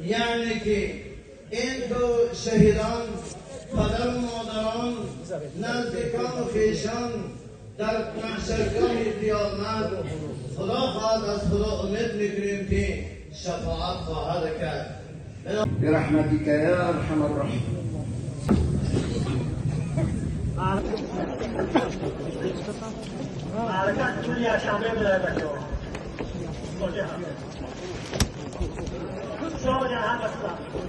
یعنی که این دو شهیدان پدر و مادران نزدیکان و خویشان در محشرگاه قیامت خدا خواهد از خدا امید میکنیم که شفاعت خواهد کرد برحمتك یا ارحم الراحمین. حرکت کنی از شمه بده بچه ها شما جهان بسلا